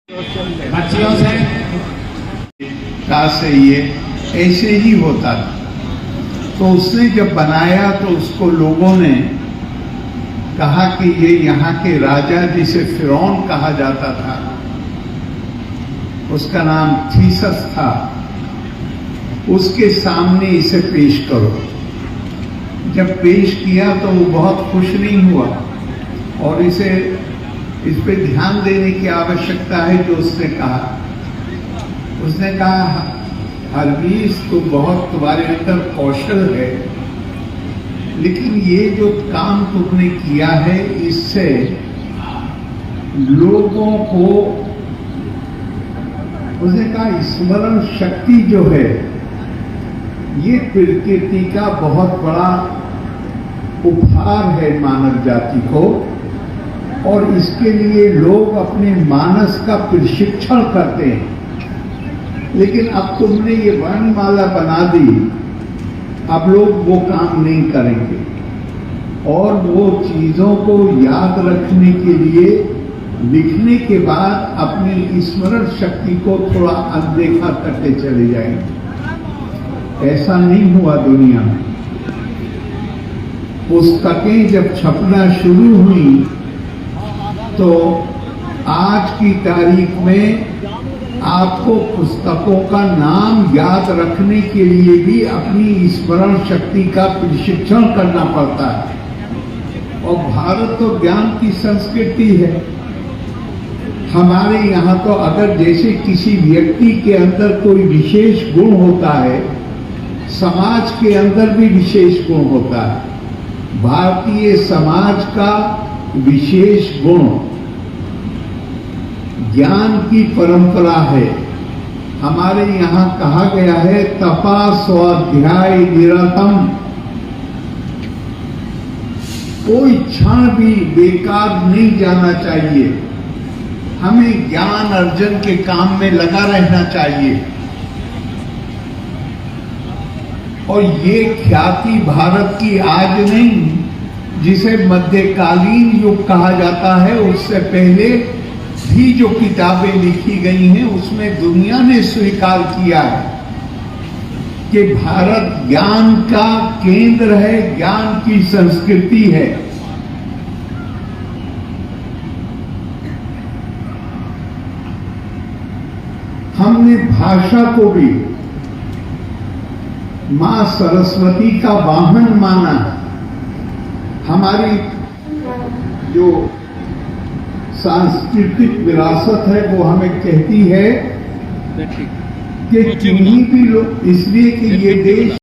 बच्चियों से से ये ऐसे ही होता था। तो उसने जब बनाया तो उसको लोगों ने कहा कि ये यहाँ के राजा जिसे फिरौन कहा जाता था, उसका नाम थीसस था, उसके सामने इसे पेश करो। जब पेश किया तो वो बहुत खुश नहीं हुआ और इस पे ध्यान देने की आवश्यकता है। जो उसने कहा हरवीज तो बहुत तुम्हारे अंदर कौशल है, लेकिन ये जो काम तुमने किया है इससे लोगों को, उसने कहा स्मरण शक्ति जो है ये प्रकृति का बहुत बड़ा उपहार है मानव जाति को, और इसके लिए लोग अपने मानस का प्रशिक्षण करते हैं। लेकिन अब तुमने ये वर्णमाला बना दी, अब लोग वो काम नहीं करेंगे और वो चीजों को याद रखने के लिए लिखने के बाद अपनी स्मरण शक्ति को थोड़ा अनदेखा करते चले जाएंगे। ऐसा नहीं हुआ दुनिया में। पुस्तकें जब छपना शुरू हुई तो आज की तारीख में आपको पुस्तकों का नाम याद रखने के लिए भी अपनी स्मरण शक्ति का प्रशिक्षण करना पड़ता है। और भारत तो ज्ञान की संस्कृति है। हमारे यहाँ तो अगर जैसे किसी व्यक्ति के अंदर कोई विशेष गुण होता है, समाज के अंदर भी विशेष गुण होता है। भारतीय समाज का विशेष गुण ज्ञान की परंपरा है। हमारे यहाँ कहा गया है तपा स्वाध्याय निरतम। कोई क्षण भी बेकार नहीं जाना चाहिए। हमें ज्ञान अर्जन के काम में लगा रहना चाहिए। और ये ख्याति भारत की आज नहीं, जिसे मध्यकालीन युग कहा जाता है, उससे पहले भी जो किताबें लिखी गई हैं उसमें दुनिया ने स्वीकार किया है कि भारत ज्ञान का केंद्र है, ज्ञान की संस्कृति है। हमने भाषा को भी मां सरस्वती का वाहन माना। हमारी जो सांस्कृतिक विरासत है वो हमें कहती है कि किन्हीं भी लोग, इसलिए कि ये देश